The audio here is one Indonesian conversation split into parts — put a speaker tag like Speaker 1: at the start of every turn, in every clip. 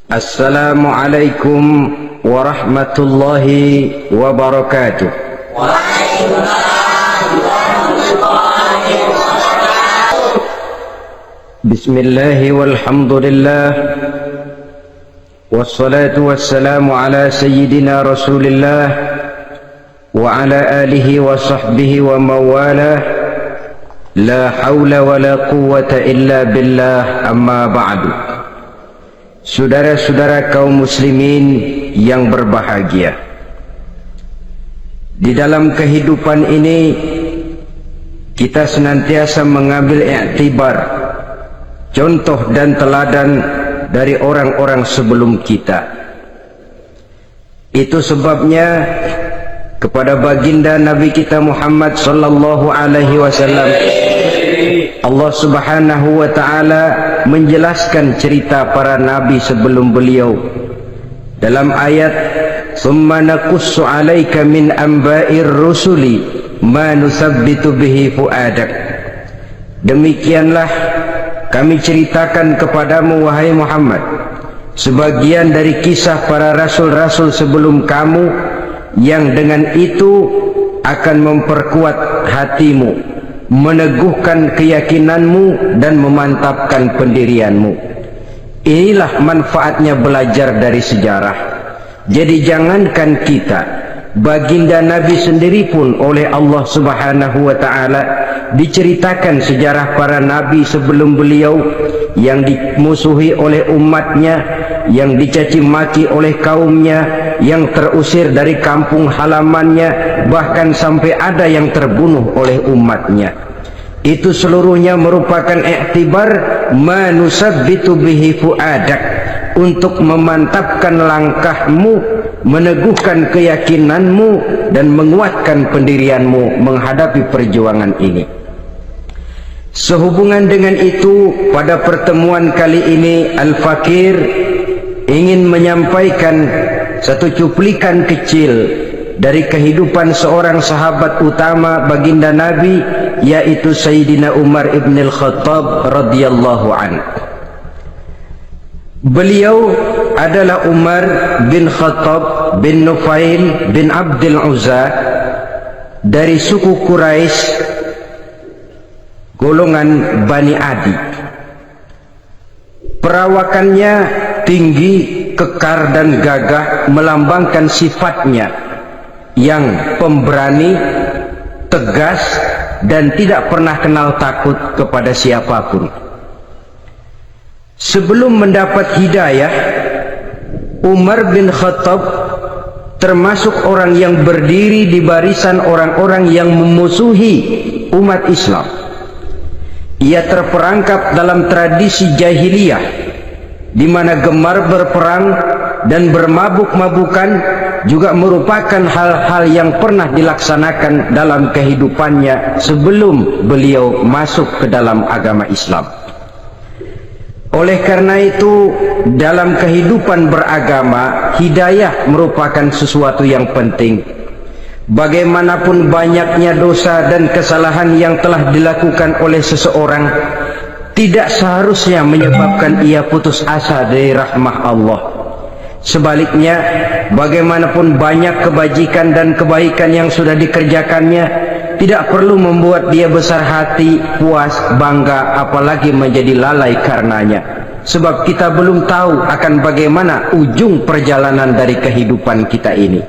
Speaker 1: Assalamualaikum warahmatullahi wabarakatuh.
Speaker 2: Waalaikumsalam warahmatullahi wabarakatuh.
Speaker 1: Bismillahi walhamdulillah, wassalatu wassalamu ala sayyidina rasulillah wa ala alihi wa sahbihi wa mawalah. La hawla wa la quwwata illa billah, amma ba'du. Saudara-saudara kaum muslimin yang berbahagia, di dalam kehidupan ini kita senantiasa mengambil iktibar, contoh dan teladan dari orang-orang sebelum kita. Itu sebabnya kepada baginda Nabi kita Muhammad sallallahu alaihi wasallam Allah subhanahu wa ta'ala menjelaskan cerita para nabi sebelum beliau dalam ayat "Tsumma naqussu 'alaika min amba'ir rusuli ma nusabbitu bihi fu'adak." Demikianlah kami ceritakan kepadamu wahai Muhammad sebagian dari kisah para rasul-rasul sebelum kamu yang dengan itu akan memperkuat hatimu, meneguhkan keyakinanmu dan memantapkan pendirianmu. Inilah manfaatnya belajar dari sejarah. Jadi jangankan kita, baginda Nabi sendiri pun oleh Allah subhanahu wa ta'ala diceritakan sejarah para nabi sebelum beliau yang dimusuhi oleh umatnya, yang dicaci maki oleh kaumnya, yang terusir dari kampung halamannya, bahkan sampai ada yang terbunuh oleh umatnya. Itu seluruhnya merupakan iktibar manusabbitu bihi fu'adak, untuk memantapkan langkahmu, meneguhkan keyakinanmu dan menguatkan pendirianmu menghadapi perjuangan ini. Sehubungan dengan itu, pada pertemuan kali ini Al-Fakir ingin menyampaikan satu cuplikan kecil dari kehidupan seorang sahabat utama baginda Nabi, yaitu Sayyidina Umar ibn al-Khattab radhiyallahu anhu. Beliau adalah Umar bin Khattab bin Nufail bin Abdul Uzza dari suku Quraisy, golongan Bani Adi. Perawakannya tinggi, kekar dan gagah, melambangkan sifatnya yang pemberani, tegas dan tidak pernah kenal takut kepada siapapun. Sebelum mendapat hidayah, Umar bin Khattab termasuk orang yang berdiri di barisan orang-orang yang memusuhi umat Islam. Ia terperangkap dalam tradisi jahiliyah di mana gemar berperang dan bermabuk-mabukan juga merupakan hal-hal yang pernah dilaksanakan dalam kehidupannya sebelum beliau masuk ke dalam agama Islam. Oleh karena itu, dalam kehidupan beragama, hidayah merupakan sesuatu yang penting. Bagaimanapun banyaknya dosa dan kesalahan yang telah dilakukan oleh seseorang, tidak seharusnya menyebabkan ia putus asa dari rahmah Allah. Sebaliknya, bagaimanapun banyak kebajikan dan kebaikan yang sudah dikerjakannya, tidak perlu membuat dia besar hati, puas, bangga, apalagi menjadi lalai karenanya. Sebab kita belum tahu akan bagaimana ujung perjalanan dari kehidupan kita ini.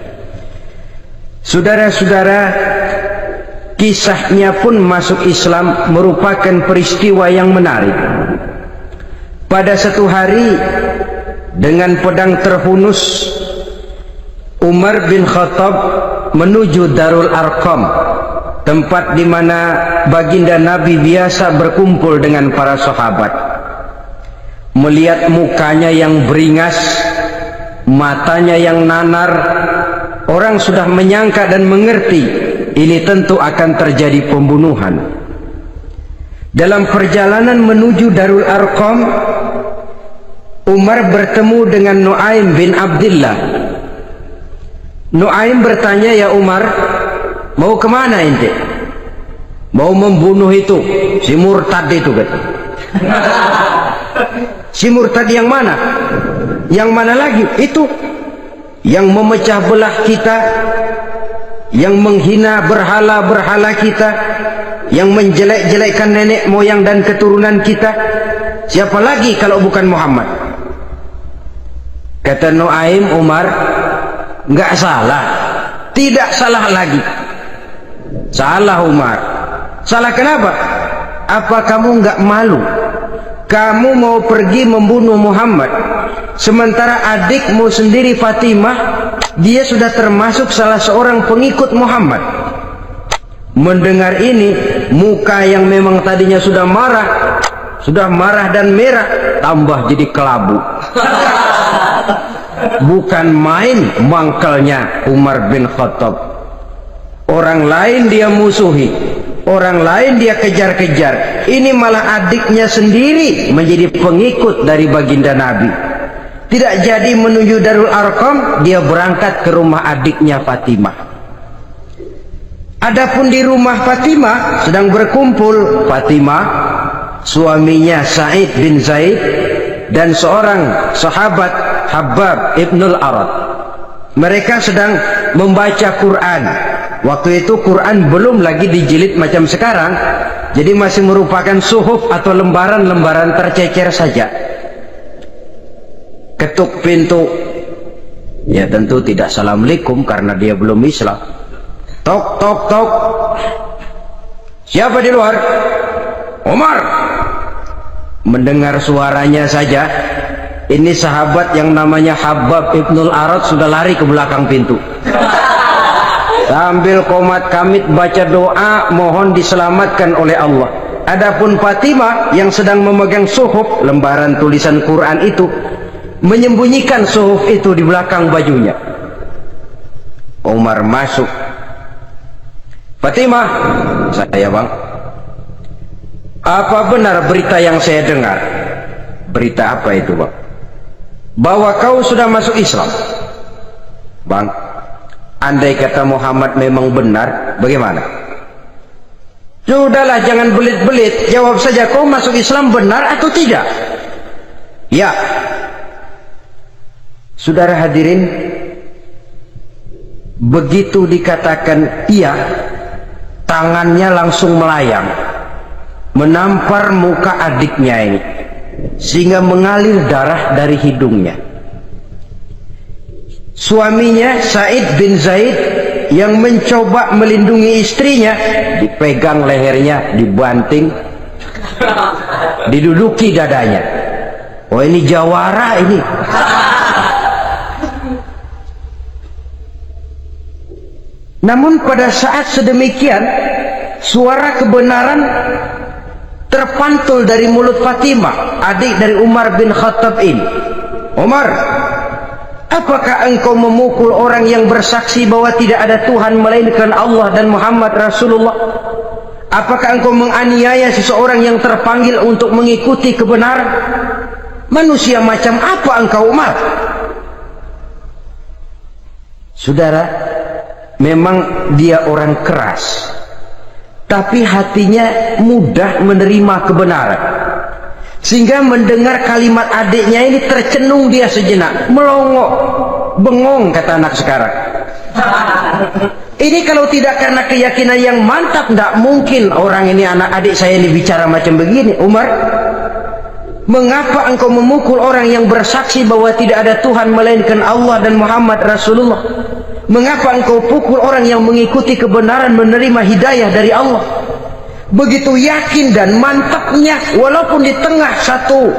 Speaker 1: Saudara-saudara, kisahnya pun masuk Islam merupakan peristiwa yang menarik. Pada satu hari, dengan pedang terhunus, Umar bin Khattab menuju Darul Arqam, tempat di mana baginda Nabi biasa berkumpul dengan para sahabat. Melihat mukanya yang beringas, matanya yang nanar, orang sudah menyangka dan mengerti ini tentu akan terjadi pembunuhan. Dalam perjalanan menuju Darul Arqam, Umar bertemu dengan Nuaim bin Abdullah. Nuaim bertanya, "Ya Umar, mau kemana ente?" "Mau membunuh itu, si murtad itu," kata. "Si murtad yang mana?" Yang mana lagi? Itu yang memecah belah kita, yang menghina berhala-berhala kita, yang menjelek-jelekkan nenek moyang dan keturunan kita. Siapa lagi kalau bukan Muhammad? Kata Nuaim Umar, nggak salah, tidak salah lagi. Salah Umar. Salah kenapa? Apa kamu nggak malu? Kamu mau pergi membunuh Muhammad, sementara adikmu sendiri Fatimah, dia sudah termasuk salah seorang pengikut Muhammad. Mendengar ini, muka yang memang tadinya sudah marah dan merah, tambah jadi kelabu. Bukan main mangkalnya Umar bin Khattab. Orang lain dia musuhi, orang lain dia kejar-kejar. Ini malah adiknya sendiri menjadi pengikut dari baginda Nabi. Tidak jadi menuju Darul Arqam, dia berangkat ke rumah adiknya Fatimah. Adapun di rumah Fatimah sedang berkumpul Fatimah, suaminya Sa'id bin Zaid, dan seorang sahabat Habbab ibnul Arad. Mereka sedang membaca Quran. Waktu itu Quran belum lagi dijilid macam sekarang, jadi masih merupakan suhuf atau lembaran-lembaran tercecer saja. Ketuk pintu, ya tentu tidak assalamualaikum karena dia belum Islam. Tok tok tok, siapa di luar? Umar. Mendengar suaranya saja, ini sahabat yang namanya Habbab ibnul Arad sudah lari ke belakang pintu. Sambil komat kamit baca doa mohon diselamatkan oleh Allah. Adapun Fatimah yang sedang memegang suhuf, lembaran tulisan Quran itu, menyembunyikan suhuf itu di belakang bajunya. Umar masuk. Fatimah, saya bang, apa benar berita yang saya dengar? Berita apa itu bang? Bahwa kau sudah masuk Islam. Bang, andai kata Muhammad memang benar, bagaimana? Sudahlah, jangan belit-belit, jawab saja, kau masuk Islam benar atau tidak? Ya. Saudara hadirin, begitu dikatakan iya, tangannya langsung melayang, menampar muka adiknya ini, sehingga mengalir darah dari hidungnya. Suaminya Sa'id bin Zaid yang mencoba melindungi istrinya, dipegang lehernya, dibanting, diduduki dadanya. Oh, ini jawara ini. Namun pada saat sedemikian, suara kebenaran terpantul dari mulut Fatimah, adik dari Umar bin Khattab ini. Umar, apakah engkau memukul orang yang bersaksi bahwa tidak ada Tuhan melainkan Allah dan Muhammad Rasulullah? Apakah engkau menganiaya seseorang yang terpanggil untuk mengikuti kebenaran? Manusia macam apa engkau, Umar? Saudara, memang dia orang keras, tapi hatinya mudah menerima kebenaran. Sehingga mendengar kalimat adiknya ini tercenung dia sejenak, melongo, bengong kata anak sekarang. Ini kalau tidak karena keyakinan yang mantap, tidak mungkin orang ini, anak adik saya ini bicara macam begini. Umar, mengapa engkau memukul orang yang bersaksi bahwa tidak ada Tuhan melainkan Allah dan Muhammad Rasulullah? Mengapa engkau pukul orang yang mengikuti kebenaran, menerima hidayah dari Allah? Begitu yakin dan mantapnya, walaupun di tengah satu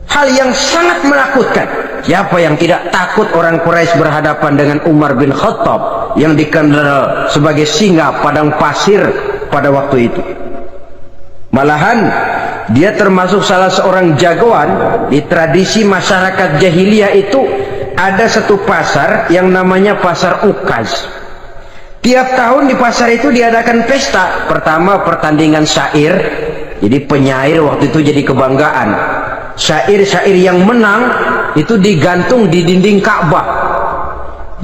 Speaker 1: hal yang sangat menakutkan. Siapa yang tidak takut orang Quraisy berhadapan dengan Umar bin Khattab yang dikenal sebagai singa padang pasir pada waktu itu? Malahan dia termasuk salah seorang jagoan. Di tradisi masyarakat jahiliyah itu ada satu pasar yang namanya pasar Ukaz. Tiap tahun di pasar itu diadakan pesta. Pertama pertandingan syair, jadi penyair waktu itu jadi kebanggaan. Syair-syair yang menang itu digantung di dinding Ka'bah.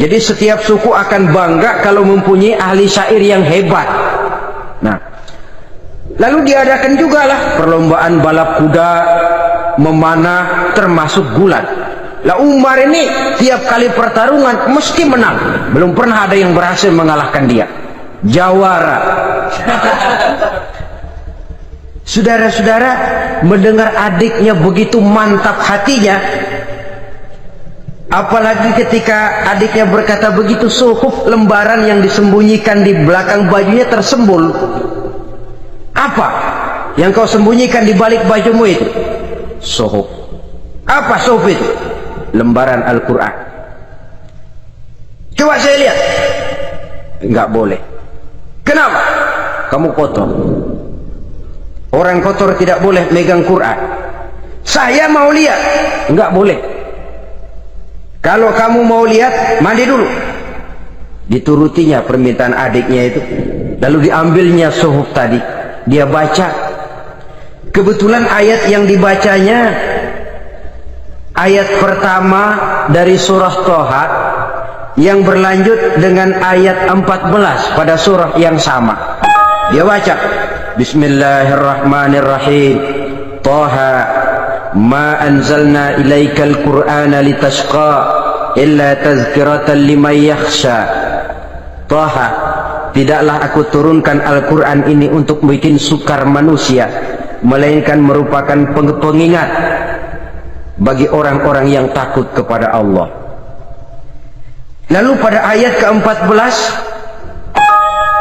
Speaker 1: Jadi setiap suku akan bangga kalau mempunyai ahli syair yang hebat. Nah, lalu diadakan juga lah perlombaan balap kuda, memanah, termasuk gulat. Lah Umar ini tiap kali pertarungan mesti menang. Belum pernah ada yang berhasil mengalahkan dia. Jawara. Saudara-saudara, mendengar adiknya begitu mantap hatinya, apalagi ketika adiknya berkata begitu, suhuf, lembaran yang disembunyikan di belakang bajunya tersembul. Apa yang kau sembunyikan di balik bajumu itu? Suhuf. Apa suhuf itu? Lembaran Al-Quran. Coba saya lihat. Enggak boleh. Kenapa? Kamu kotor. Orang kotor tidak boleh megang Quran. Saya mau lihat. Enggak boleh. Kalau kamu mau lihat, mandi dulu. Diturutinya permintaan adiknya itu. Lalu diambilnya suhuf tadi. Dia baca. Kebetulan ayat yang dibacanya ayat pertama dari surah Toha yang berlanjut dengan ayat 14 pada surah yang sama. Dia baca, Bismillahirrahmanirrahim. Toha ma anzalna ilaikal qur'ana litashqa illa tazkiratan liman yakhsha. Toha, tidaklah aku turunkan Al-Quran ini untuk bikin sukar manusia, melainkan merupakan pengingat bagi orang-orang yang takut kepada Allah. Lalu pada ayat ke-14,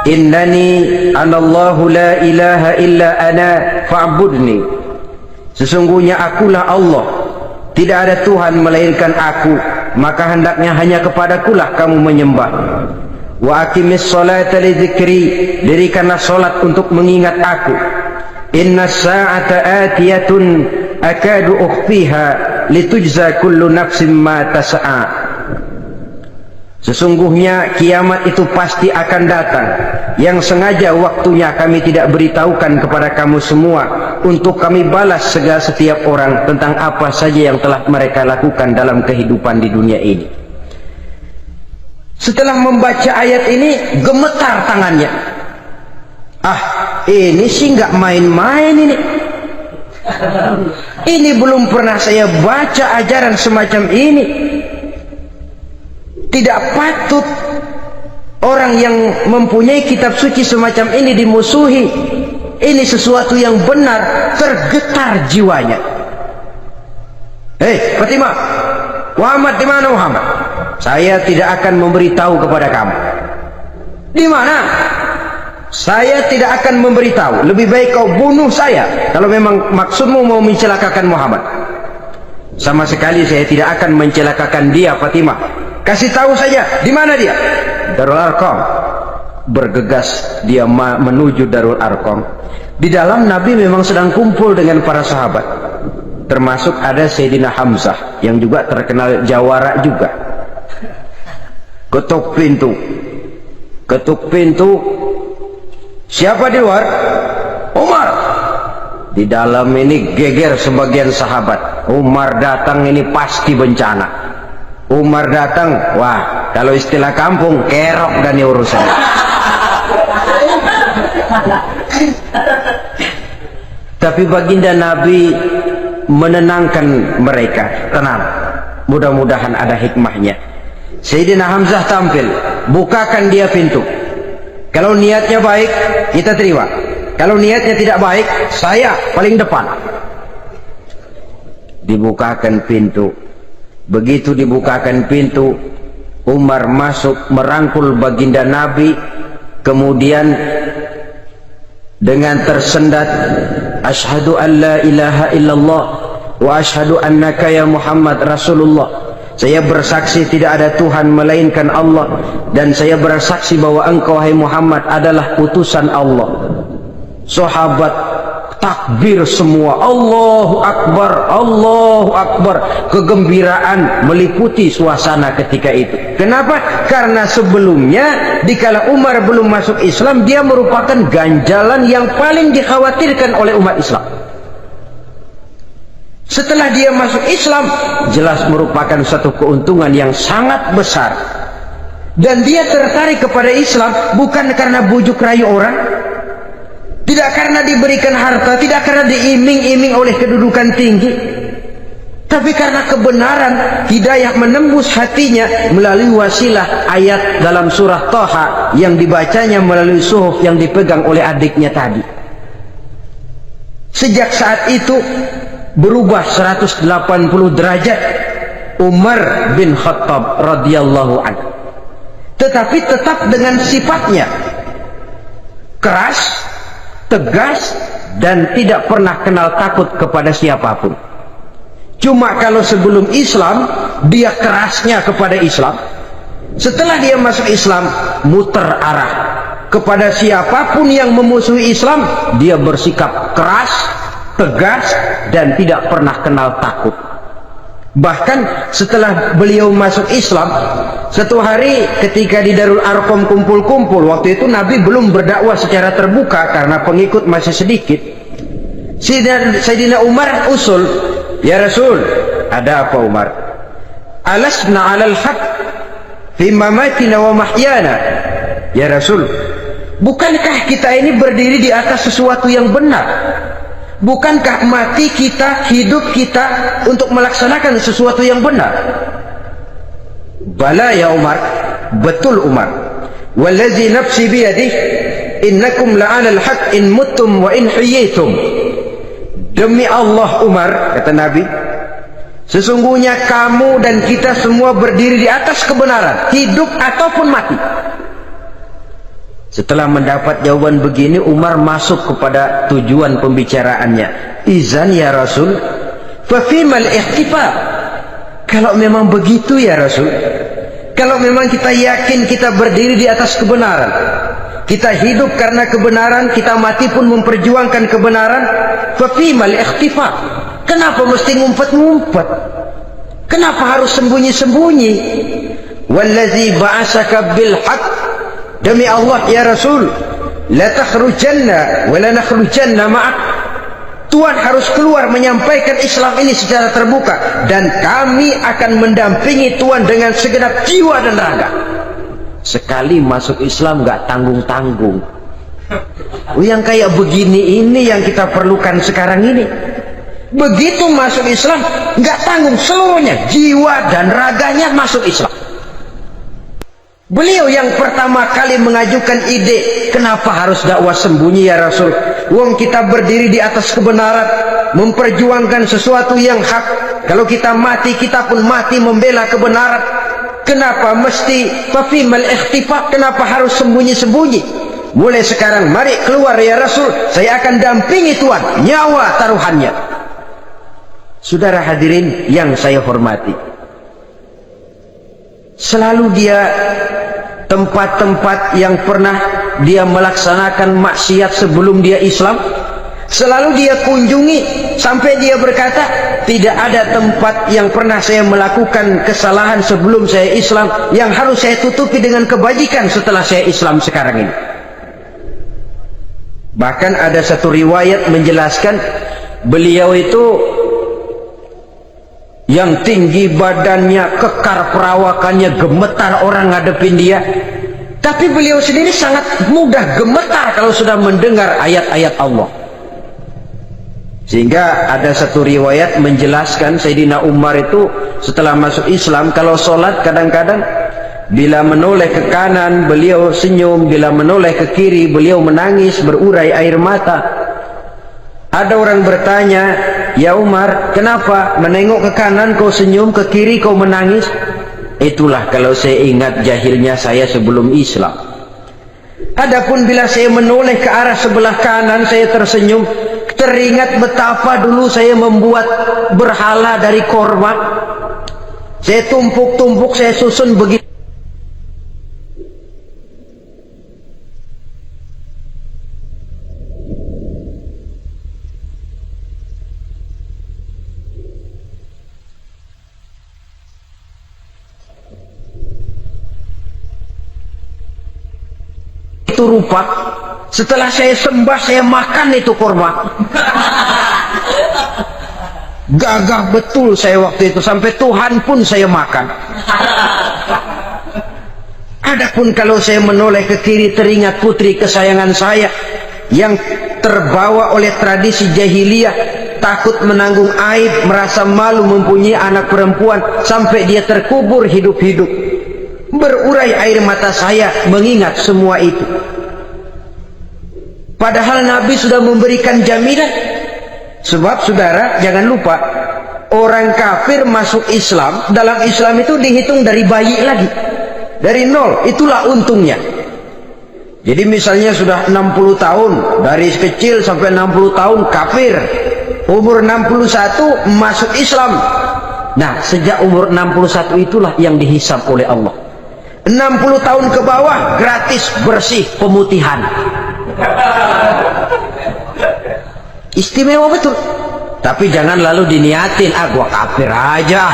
Speaker 1: Innani anallahu la ilaha illa ana fa'budni. Sesungguhnya akulah Allah, tidak ada Tuhan melainkan aku, maka hendaknya hanya kepadakulah kamu menyembah. Wa aqimis sholata li dzikri, dirikanlah salat untuk mengingat aku. Inna sa'ata atiyatun akadu ukhfiha litujza kullu nafsin ma tas'a. Sesungguhnya kiamat itu pasti akan datang, yang sengaja waktunya kami tidak beritahukan kepada kamu semua, untuk kami balas segala setiap orang tentang apa saja yang telah mereka lakukan dalam kehidupan di dunia ini. Setelah membaca ayat ini, gemetar tangannya. Ah, ini sih nggak main-main ini. Ini belum pernah saya baca ajaran semacam ini. Tidak patut orang yang mempunyai kitab suci semacam ini dimusuhi. Ini sesuatu yang benar. Tergetar jiwanya. Hei Fatimah, Muhammad di mana Muhammad? Saya tidak akan memberitahu kepada kamu. Di mana? Saya tidak akan memberitahu. Lebih baik kau bunuh saya kalau memang maksudmu mau mencelakakan Muhammad. Sama sekali saya tidak akan mencelakakan dia, Fatimah. Kasih tahu saja, di mana dia? Darul Arqam. Bergegas dia menuju Darul Arqam. Di dalam Nabi memang sedang kumpul dengan para sahabat. Termasuk ada Sayyidina Hamzah yang juga terkenal jawara juga. Ketuk pintu. Ketuk pintu. Siapa di luar? Umar. Di dalam ini geger sebagian sahabat. Umar datang ini pasti bencana. Umar datang, wah, kalau istilah kampung, kerok dan urusan. Tapi baginda Nabi menenangkan mereka. Tenang, mudah-mudahan ada hikmahnya. Sayyidina Hamzah tampil, bukakan dia pintu. Kalau niatnya baik, kita terima. Kalau niatnya tidak baik, saya paling depan. Dibukakan pintu. Begitu dibukakan pintu, Umar masuk merangkul baginda Nabi, kemudian dengan tersendat, Asyhadu an la ilaha illallah wa asyhadu annaka ya Muhammad Rasulullah. Saya bersaksi tidak ada Tuhan melainkan Allah, dan saya bersaksi bahwa engkau hai Muhammad adalah utusan Allah. Sahabat takbir semua, Allahu Akbar, Allahu Akbar. Kegembiraan meliputi suasana ketika itu. Kenapa? Karena sebelumnya dikala Umar belum masuk Islam, dia merupakan ganjalan yang paling dikhawatirkan oleh umat Islam. Setelah dia masuk Islam, jelas merupakan satu keuntungan yang sangat besar. Dan dia tertarik kepada Islam bukan karena bujuk rayu orang, tidak karena diberikan harta, tidak karena diiming-iming oleh kedudukan tinggi. Tapi karena kebenaran, hidayah menembus hatinya melalui wasilah ayat dalam surah Thaha yang dibacanya melalui suhuf yang dipegang oleh adiknya tadi. Sejak saat itu berubah 180 derajat Umar bin Khattab radhiyallahu anhu. Tetapi tetap dengan sifatnya keras, tegas, dan tidak pernah kenal takut kepada siapapun. Cuma kalau sebelum Islam dia kerasnya kepada Islam, setelah dia masuk Islam muter arah kepada siapapun yang memusuhi Islam, dia bersikap keras, tegas, dan tidak pernah kenal takut. Bahkan setelah beliau masuk Islam, satu hari ketika di Darul Arqam kumpul-kumpul, waktu itu Nabi belum berdakwah secara terbuka karena pengikut masih sedikit. Sayyidina Umar usul, "Ya Rasul, ada apa Umar? Alasna 'alal haq fi mamatina wa mahyana." Ya Rasul, bukankah kita ini berdiri di atas sesuatu yang benar? Bukankah mati kita, hidup kita untuk melaksanakan sesuatu yang benar? Bala ya Umar, betul Umar. Wallazi nafsi biyadih, innakum la'alal haq in muttum wa in hiyitum. Demi Allah Umar, kata Nabi, sesungguhnya kamu dan kita semua berdiri di atas kebenaran, hidup ataupun mati. Setelah mendapat jawaban begini, Umar masuk kepada tujuan pembicaraannya. Izan ya Rasul, fafimal ihtifa. Kalau memang begitu ya Rasul, kalau memang kita yakin kita berdiri di atas kebenaran, kita hidup karena kebenaran, kita mati pun memperjuangkan kebenaran, fafimal ihtifa. Kenapa mesti ngumpet-ngumpet? Kenapa harus sembunyi-sembunyi? Wallazi ba'asaka bil haqq, demi Allah ya Rasul, la takhrujanna wa la nakhrujanna ma'ak. Tuhan harus keluar menyampaikan Islam ini secara terbuka, dan kami akan mendampingi Tuhan dengan segenap jiwa dan raga. Sekali masuk Islam gak tanggung-tanggung. Yang kayak begini ini yang kita perlukan sekarang ini. Begitu masuk Islam gak tanggung seluruhnya, jiwa dan raganya masuk Islam. Beliau yang pertama kali mengajukan ide, kenapa harus dakwah sembunyi ya Rasul? Wong kita berdiri di atas kebenaran, memperjuangkan sesuatu yang hak. Kalau kita mati, kita pun mati membela kebenaran. Kenapa mesti fafimal ikhtifa? Kenapa harus sembunyi-sembunyi? Mulai sekarang mari keluar ya Rasul, saya akan dampingi Tuhan, nyawa taruhannya. Saudara hadirin yang saya hormati, selalu dia tempat-tempat yang pernah dia melaksanakan maksiat sebelum dia Islam, selalu dia kunjungi, sampai dia berkata, tidak ada tempat yang pernah saya melakukan kesalahan sebelum saya Islam yang harus saya tutupi dengan kebajikan setelah saya Islam sekarang ini. Bahkan ada satu riwayat menjelaskan beliau itu yang tinggi badannya, kekar perawakannya, gemetar orang ngadepin dia. Tapi beliau sendiri sangat mudah gemetar kalau sudah mendengar ayat-ayat Allah. Sehingga ada satu riwayat menjelaskan Sayyidina Umar itu setelah masuk Islam, kalau sholat kadang-kadang bila menoleh ke kanan beliau senyum, bila menoleh ke kiri beliau menangis berurai air mata. Ada orang bertanya, ya Umar, kenapa menengok ke kanan kau senyum, ke kiri kau menangis? Itulah kalau saya ingat jahilnya saya sebelum Islam. Adapun bila saya menoleh ke arah sebelah kanan saya tersenyum, teringat betapa dulu saya membuat berhala dari korma. Saya tumpuk-tumpuk, saya susun begitu. Itu rupa, setelah saya sembah saya makan itu korma. Gagah betul saya waktu itu, sampai Tuhan pun saya makan. Adapun kalau saya menoleh ke kiri teringat putri kesayangan saya yang terbawa oleh tradisi jahiliyah, takut menanggung aib, merasa malu mempunyai anak perempuan, sampai dia terkubur hidup-hidup. Berurai air mata saya mengingat semua itu. Padahal Nabi sudah memberikan jaminan. Sebab saudara jangan lupa, orang kafir masuk Islam, dalam Islam itu dihitung dari bayi lagi, dari nol. Itulah untungnya. Jadi misalnya sudah 60 tahun, dari kecil sampai 60 tahun kafir, umur 61 masuk Islam. Nah, sejak umur 61 itulah yang dihisab oleh Allah. 60 tahun ke bawah gratis bersih pemutihan. Istimewa betul. Tapi jangan lalu diniatin, gua kafir aja.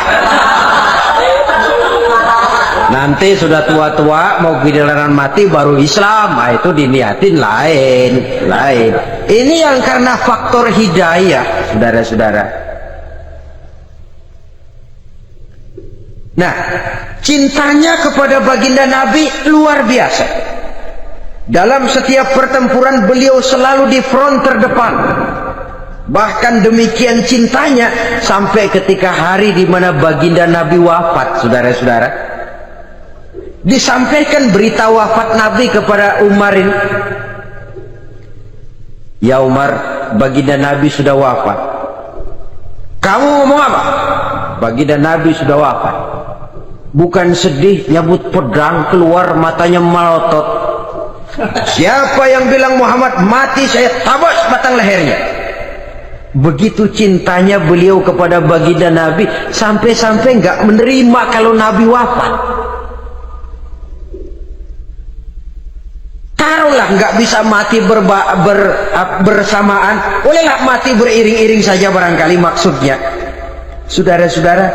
Speaker 1: Nanti sudah tua-tua mau giliran mati baru Islam, itu diniatin lain. Ini yang karena faktor hidayah, saudara-saudara. Nah, cintanya kepada baginda Nabi luar biasa. Dalam setiap pertempuran beliau selalu di front terdepan. Bahkan demikian cintanya sampai ketika hari di mana baginda Nabi wafat, saudara-saudara. Disampaikan berita wafat Nabi kepada Umar ini. Ya Umar, baginda Nabi sudah wafat. Kamu ngomong apa? Baginda Nabi sudah wafat. Bukan sedih, nyabut pedang, keluar matanya melotot. Siapa yang bilang Muhammad mati, saya tabas batang lehernya. Begitu cintanya beliau kepada baginda Nabi, sampai-sampai nggak menerima kalau Nabi wafat. Taruhlah nggak bisa mati bersamaan, bolehlah mati beriring-iring saja barangkali maksudnya. Saudara-saudara,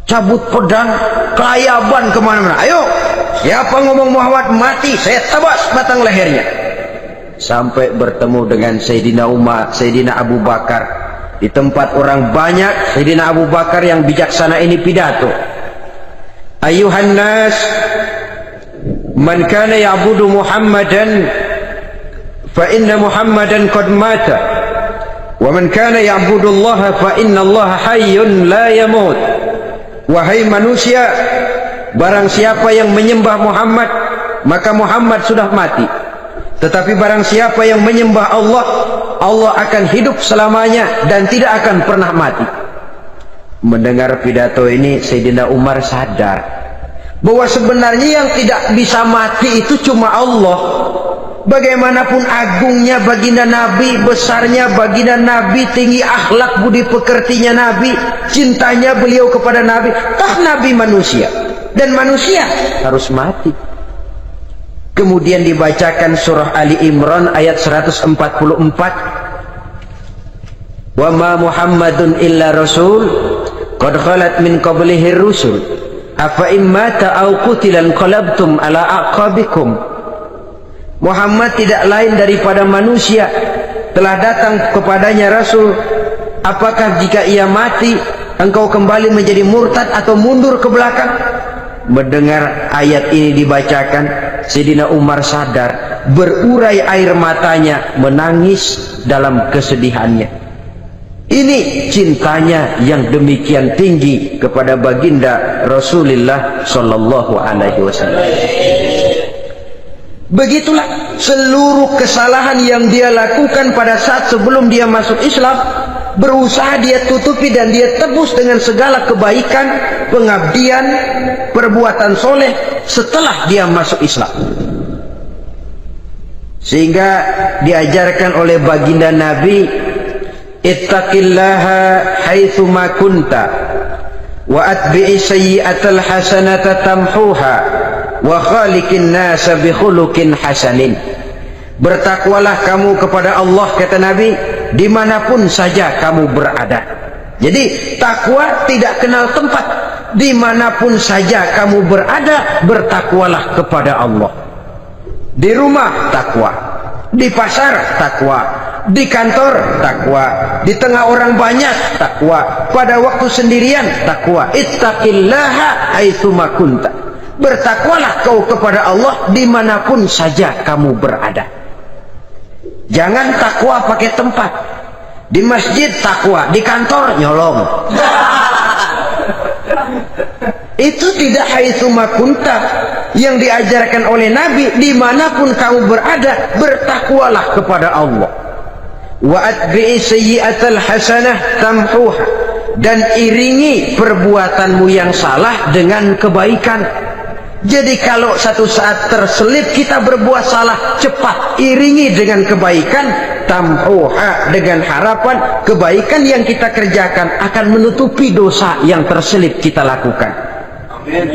Speaker 1: cabut pedang, kelayaban kemana-mana. Ayo, siapa ngomong Muhammad mati, saya tabas batang lehernya. Sampai bertemu dengan Sayyidina Umar, Sayyidina Abu Bakar. Di tempat orang banyak, Sayyidina Abu Bakar yang bijaksana ini pidato. Ayuhan nas, man kana ya'budu Muhammadan fa inna Muhammadan qad mata, wa man kana ya'budu Allah fa inna Allah hayyun la yamut. Wahai manusia, barang siapa yang menyembah Muhammad, maka Muhammad sudah mati. Tetapi barang siapa yang menyembah Allah, Allah akan hidup selamanya dan tidak akan pernah mati. Mendengar pidato ini, Sayyidina Umar sadar bahwa sebenarnya yang tidak bisa mati itu cuma Allah. Bagaimanapun agungnya baginda Nabi, besarnya baginda Nabi, tinggi akhlak budi pekertinya Nabi, cintanya beliau kepada Nabi, toh Nabi manusia dan manusia harus mati. Kemudian dibacakan surah Ali Imran ayat 144. Wa ma Muhammadun illa rasul qad khalat min qablihi rusul afa immata aw qutilan qalabtum ala aqabikum. Muhammad tidak lain daripada manusia, telah datang kepadanya rasul. Apakah jika ia mati engkau kembali menjadi murtad atau mundur ke belakang? Mendengar ayat ini dibacakan, Sayyidina Umar sadar, berurai air matanya, menangis dalam kesedihannya. Ini cintanya yang demikian tinggi kepada baginda Rasulullah sallallahu alaihi wasallam. Begitulah seluruh kesalahan yang dia lakukan pada saat sebelum dia masuk Islam, berusaha dia tutupi dan dia tebus dengan segala kebaikan, pengabdian, perbuatan soleh setelah dia masuk Islam. Sehingga diajarkan oleh baginda Nabi, ittaqillaha haitsu ma kunta wa atbi'i sayyi'atal hasanata tamhuha wa khaliqin nasa bi khuluqin hasanin. Bertakwalah kamu kepada Allah, kata Nabi, dimanapun saja kamu berada. Jadi takwa tidak kenal tempat. Dimanapun saja kamu berada, bertakwalah kepada Allah. Di rumah takwa, di pasar takwa, di kantor takwa, di tengah orang banyak takwa, pada waktu sendirian takwa. Ittaqillaha haitsu ma kunta. Bertakwalah kau kepada Allah dimanapun saja kamu berada. Jangan takwa pakai tempat. Di masjid takwa, di kantor nyolong. Itu tidak haitsu makunta, yang diajarkan oleh Nabi. Dimanapun kamu berada, bertakwalah kepada Allah. Wa atbi'i sayyi'atal hasanah tamhuha, dan iringi perbuatanmu yang salah dengan kebaikan. Jadi kalau satu saat terselip kita berbuat salah, cepat iringi dengan kebaikan, tamhuha, dengan harapan kebaikan yang kita kerjakan akan menutupi dosa yang terselip kita lakukan. Amin.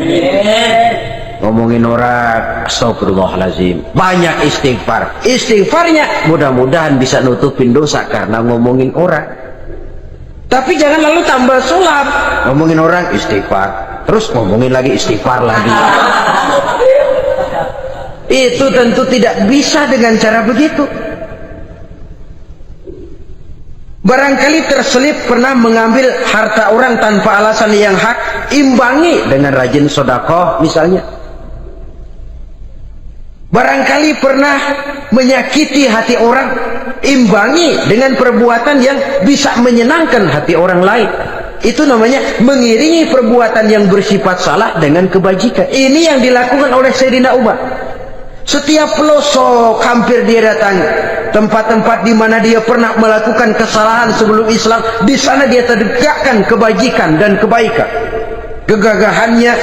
Speaker 1: Ngomongin orang, astagfirullahaladzim, banyak istighfar. Istighfarnya mudah-mudahan bisa nutupin dosa karena ngomongin orang. Tapi jangan lalu tambah sulap, ngomongin orang istighfar, terus ngomongin lagi istighfar lagi. Itu tentu tidak bisa dengan cara begitu. Barangkali terselip pernah mengambil harta orang tanpa alasan yang hak, imbangi dengan rajin sedekah misalnya. Barangkali pernah menyakiti hati orang, imbangi dengan perbuatan yang bisa menyenangkan hati orang lain. Itu namanya mengiringi perbuatan yang bersifat salah dengan kebajikan. Ini yang dilakukan oleh Sayyidina Umar. Setiap pelosok hampir dia datangi, tempat-tempat di mana dia pernah melakukan kesalahan sebelum Islam, di sana dia tegakkan kebajikan dan kebaikan. Kegagahannya,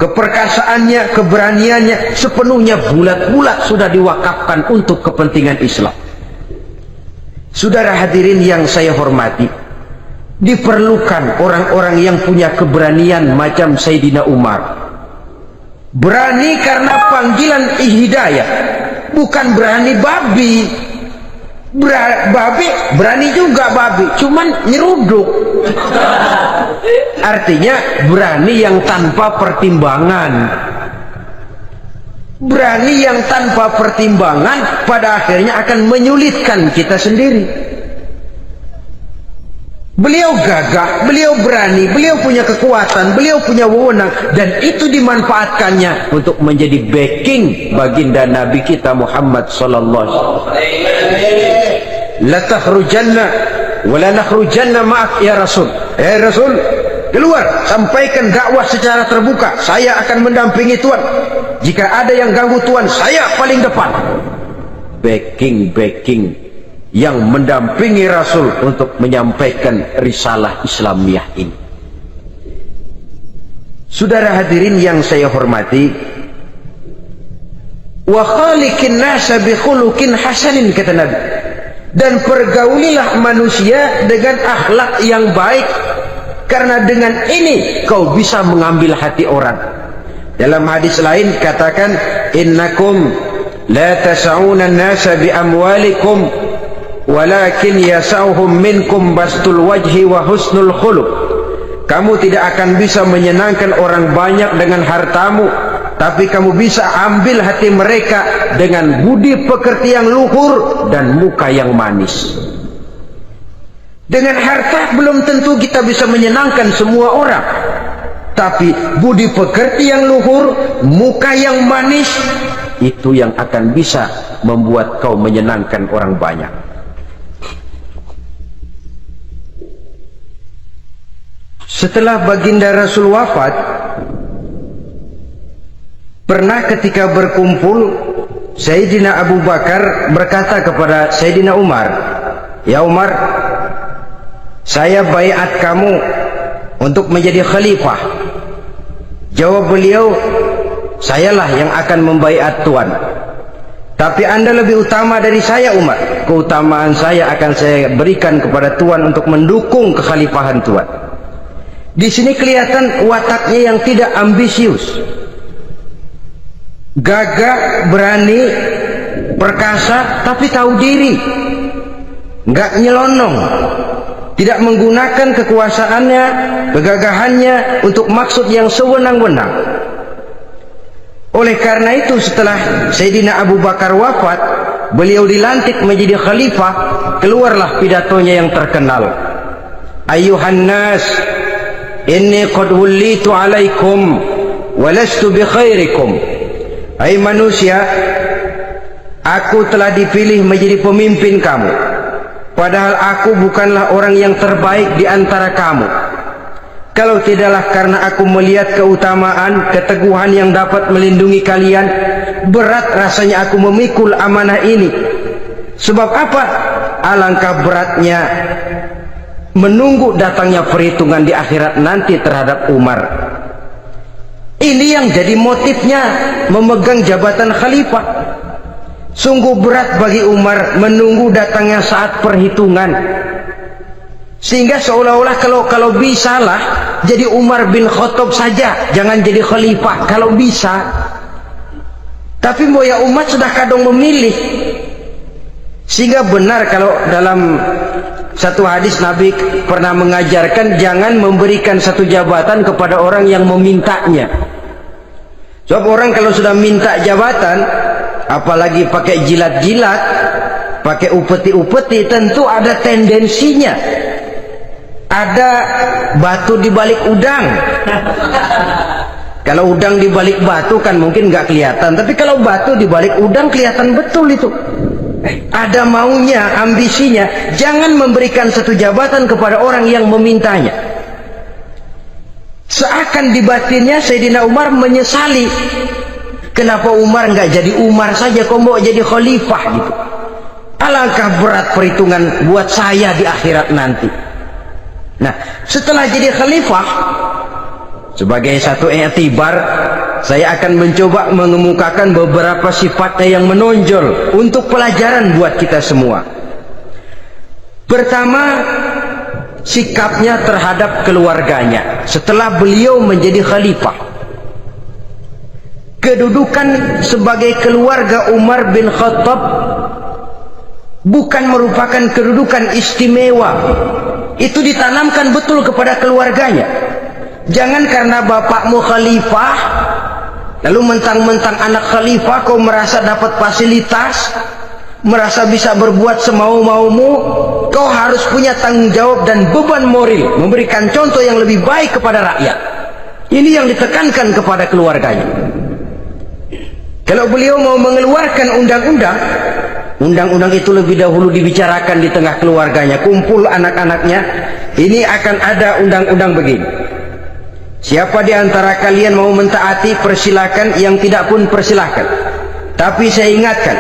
Speaker 1: keperkasaannya, keberaniannya sepenuhnya bulat-bulat sudah diwakafkan untuk kepentingan Islam. Saudara hadirin yang saya hormati, diperlukan orang-orang yang punya keberanian macam Sayyidina Umar. Berani karena panggilan hidayah, bukan berani babi. Babi berani juga, babi cuman nyeruduk. Artinya berani yang tanpa pertimbangan. Berani yang tanpa pertimbangan pada akhirnya akan menyulitkan kita sendiri. Beliau gagah, beliau berani, beliau punya kekuatan, beliau punya wewenang, dan itu dimanfaatkannya untuk menjadi backing baginda Nabi kita Muhammad sallallahu alaihi wasallam. La takhrujanna wa la nakhrujanna ma'ak ya Rasul. Rasul, keluar, sampaikan dakwah secara terbuka. Saya akan mendampingi Tuhan. Jika ada yang ganggu Tuhan, saya paling depan. Backing yang mendampingi Rasul untuk menyampaikan risalah Islamiyah ini. Saudara hadirin yang saya hormati, wa khaliqin nasa bi khuluqin hasanin, kata Nabi, dan pergaulilah manusia dengan akhlak yang baik, karena dengan ini kau bisa mengambil hati orang. Dalam hadis lain katakan, innakum la tas'una an-nasa bi amwalikum walakin yasauhum minkum bastul wajhi wa husnul khuluq. Kamu tidak akan bisa menyenangkan orang banyak dengan hartamu, tapi kamu bisa ambil hati mereka dengan budi pekerti yang luhur dan muka yang manis. Dengan harta belum tentu kita bisa menyenangkan semua orang, tapi budi pekerti yang luhur, muka yang manis, itu yang akan bisa membuat kau menyenangkan orang banyak. Setelah baginda Rasul wafat, pernah ketika berkumpul, Sayyidina Abu Bakar berkata kepada Sayyidina Umar, ya Umar, saya baiat kamu untuk menjadi khalifah. Jawab beliau, sayalah yang akan membaiat Tuan. Tapi Anda lebih utama dari saya Umar. Keutamaan saya akan saya berikan kepada Tuan untuk mendukung kekhalifahan Tuan. Di sini kelihatan wataknya yang tidak ambisius, gagah, berani, perkasa, tapi tahu diri, nggak nyelonong, tidak menggunakan kekuasaannya, kegagahannya untuk maksud yang sewenang-wenang. Oleh karena itu setelah Sayyidina Abu Bakar wafat, beliau dilantik menjadi khalifah. Keluarlah pidatonya yang terkenal, Ayyuhan nas, inni qad wullitu alaikum walastu bi khairikum. Hai manusia, aku telah dipilih menjadi pemimpin kamu. padahal aku bukanlah orang yang terbaik di antara kamu. Kalau tidaklah karena aku melihat keutamaan, keteguhan yang dapat melindungi kalian, berat rasanya aku memikul amanah ini. Sebab apa? Alangkah beratnya menunggu datangnya perhitungan di akhirat nanti terhadap Umar. Ini yang jadi motifnya memegang jabatan khalifah. Sungguh berat bagi Umar menunggu datangnya saat perhitungan, sehingga seolah-olah kalau bisalah jadi Umar bin Khattab saja, jangan jadi khalifah kalau bisa. Tapi moya umat sudah kadang memilih, sehingga benar kalau dalam satu hadis Nabi pernah mengajarkan jangan memberikan satu jabatan kepada orang yang memintanya. Sebab orang kalau sudah minta jabatan, apalagi pakai jilat-jilat, pakai upeti-upeti, tentu ada tendensinya. Ada batu di balik udang. Kalau udang di balik batu kan mungkin nggak kelihatan, tapi kalau batu di balik udang kelihatan betul itu. Ada maunya, ambisinya. Jangan memberikan satu jabatan kepada orang yang memintanya. Seakan di batinnya Sayyidina Umar menyesali, kenapa Umar nggak jadi Umar saja, kok mau jadi khalifah gitu. Alangkah berat perhitungan buat saya di akhirat nanti. Nah, setelah jadi khalifah, sebagai satu i'tibar, saya akan mencoba mengemukakan beberapa sifatnya yang menonjol untuk pelajaran buat kita semua. Pertama, sikapnya terhadap keluarganya setelah beliau menjadi khalifah. Kedudukan sebagai keluarga Umar bin Khattab bukan merupakan kedudukan istimewa. Itu ditanamkan betul kepada keluarganya. Jangan karena bapakmu khalifah lalu mentang-mentang anak khalifah kau merasa dapat fasilitas, merasa bisa berbuat semau-maumu. Kau harus punya tanggung jawab dan beban moral, memberikan contoh yang lebih baik kepada rakyat. Ini yang ditekankan kepada keluarganya. Kalau beliau mau mengeluarkan undang-undang itu lebih dahulu dibicarakan di tengah keluarganya, kumpul anak-anaknya. Ini akan ada undang-undang begini. Siapa di antara kalian mau mentaati, persilakan, yang tidak pun persilakan. Tapi saya ingatkan,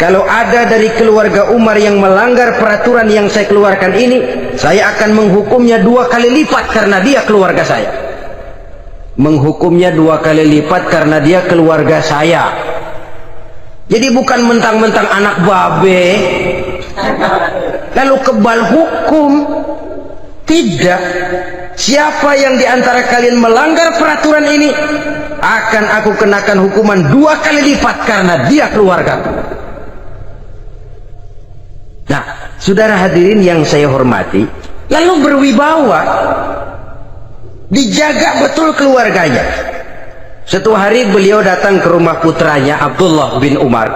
Speaker 1: kalau ada dari keluarga Umar yang melanggar peraturan yang saya keluarkan ini, saya akan menghukumnya 2 kali lipat karena dia keluarga saya. Menghukumnya 2 kali lipat karena dia keluarga saya. Jadi bukan mentang-mentang anak babe lalu kebal hukum. Tidak. Siapa yang di antara kalian melanggar peraturan ini, akan aku kenakan hukuman 2 kali lipat karena dia keluarga. Nah, saudara hadirin yang saya hormati, lalu berwibawa, dijaga betul keluarganya. Suatu hari beliau datang ke rumah putranya Abdullah bin Umar.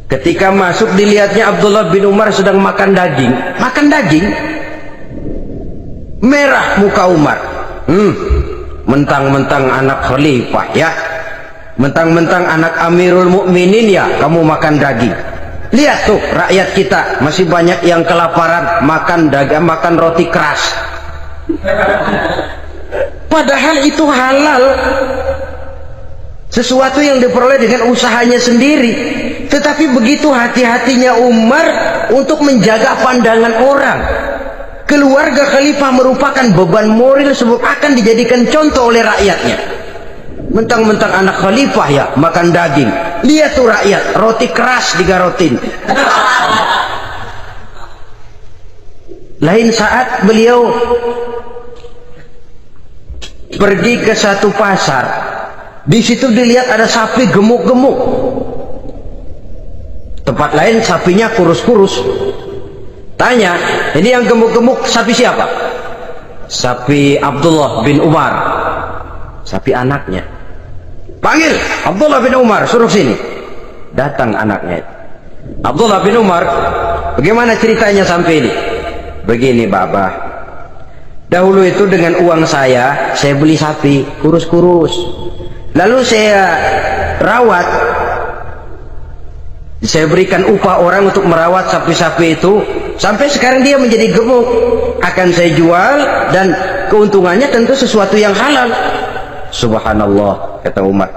Speaker 1: Ketika masuk, dilihatnya Abdullah bin Umar sedang makan daging. Makan daging, merah muka Umar. Mentang-mentang anak khalifah ya, mentang-mentang anak Amirul Mukminin ya, kamu makan daging. Lihat tuh, rakyat kita masih banyak yang kelaparan, makan daging, makan roti keras. Padahal itu halal, sesuatu yang diperoleh dengan usahanya sendiri. Tetapi begitu hati-hatinya Umar untuk menjaga pandangan orang. Keluarga khalifah merupakan beban moral sebab akan dijadikan contoh oleh rakyatnya. Mentang-mentang anak khalifah ya, makan daging. Lihat tuh rakyat, roti keras digarotin. Lain saat beliau pergi ke satu pasar. Di situ dilihat ada sapi gemuk-gemuk. Tempat lain sapinya kurus-kurus. Tanya, ini yang gemuk-gemuk sapi siapa? Sapi Abdullah bin Umar. Sapi anaknya. Panggil Abdullah bin Umar, suruh sini. Datang anaknya. Abdullah bin Umar, bagaimana ceritanya sampai ini? Begini Bapak, dahulu itu dengan uang saya beli sapi kurus-kurus, lalu saya rawat Saya berikan upah orang untuk merawat sapi-sapi itu, sampai sekarang dia menjadi gemuk. Akan saya jual, dan keuntungannya tentu sesuatu yang halal. Subhanallah, kata Umar,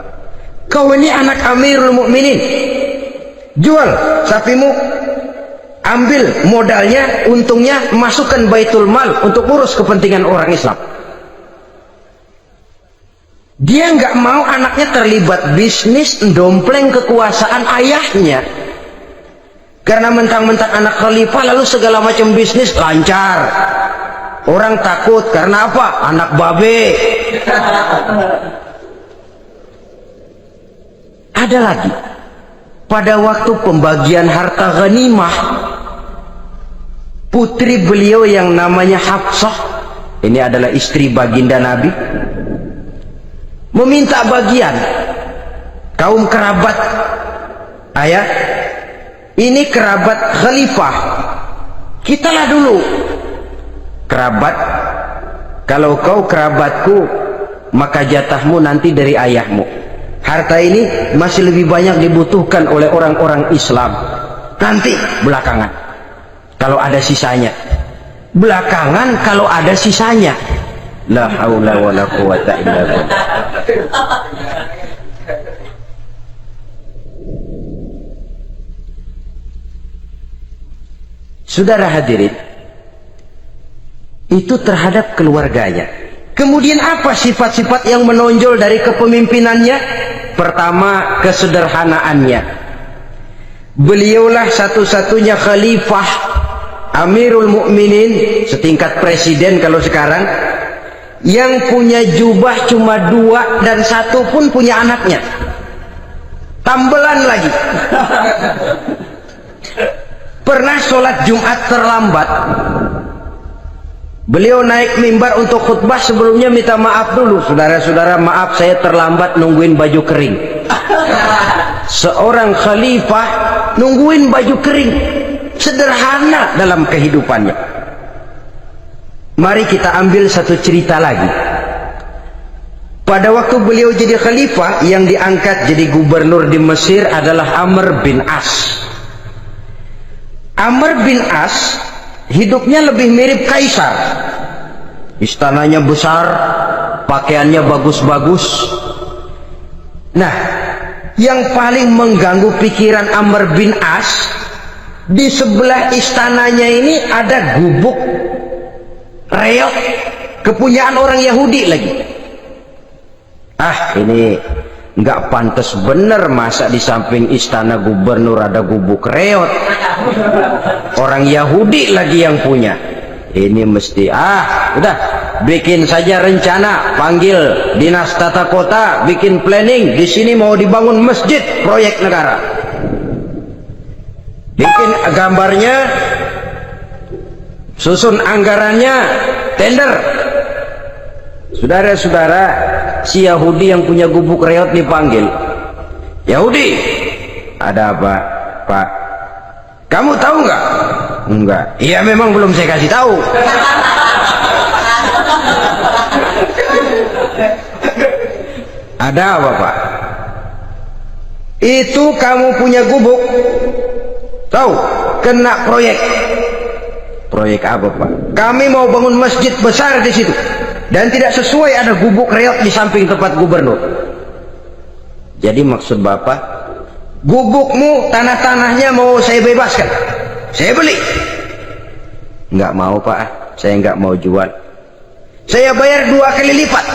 Speaker 1: kau ini anak Amirul Mukminin, jual sapimu, ambil modalnya, untungnya masukkan Baitul Mal untuk urus kepentingan orang Islam. Dia nggak mau anaknya terlibat bisnis dompleng kekuasaan ayahnya. Karena mentang-mentang anak khalifah lalu segala macam bisnis lancar. Orang takut karena apa? Anak babe. Ada lagi. Pada waktu pembagian harta ghanimah, putri beliau yang namanya Hafsah, ini adalah istri baginda Nabi, meminta bagian. Kaum kerabat ayah, ini kerabat khalifah, kitalah dulu kerabat. Kalau kau kerabatku, maka jatahmu nanti dari ayahmu. Harta ini masih lebih banyak dibutuhkan oleh orang-orang Islam, nanti belakangan kalau ada sisanya. Belakangan kalau ada sisanya. La haula wala quwata illa billah. Saudara hadirin, itu terhadap keluarganya. Kemudian apa sifat-sifat yang menonjol dari kepemimpinannya? Pertama, kesederhanaannya. Beliaulah satu-satunya khalifah, Amirul Mukminin, setingkat presiden kalau sekarang, yang punya jubah cuma 2 dan 1 pun punya anaknya. Tambelan lagi. Pernah sholat Jumat terlambat, beliau naik mimbar untuk khutbah, sebelumnya minta maaf dulu, saudara-saudara, maaf saya terlambat nungguin baju kering. Seorang khalifah nungguin baju kering, sederhana dalam kehidupannya. Mari kita ambil satu cerita lagi. Pada waktu beliau jadi khalifah, yang diangkat jadi gubernur di Mesir adalah Amr bin As. Amr bin As hidupnya lebih mirip kaisar. Istananya besar, pakaiannya bagus-bagus. Nah, yang paling mengganggu pikiran Amr bin As, di sebelah istananya ini ada gubuk reok kepunyaan orang Yahudi lagi. Ini nggak pantas bener, masa di samping istana gubernur ada gubuk reot, orang Yahudi lagi yang punya. Ini mesti udah bikin saja rencana, panggil dinas tata kota, bikin planning, di sini mau dibangun masjid proyek negara, bikin gambarnya, susun anggarannya, tender. Saudara-saudara, si Yahudi yang punya gubuk reot dipanggil. Yahudi, ada apa, Pak? Kamu tahu nggak? Enggak. Iya, memang belum saya kasih tahu. Ada apa, Pak? Itu kamu punya gubuk, tahu, kena proyek. Proyek apa, Pak? Kami mau bangun masjid besar di situ, dan tidak sesuai ada gubuk reot di samping tempat gubernur. Jadi maksud Bapak, gubukmu, tanah-tanahnya mau saya bebaskan, saya beli. Enggak mau, Pak, saya enggak mau jual. Saya bayar 2 kali lipat.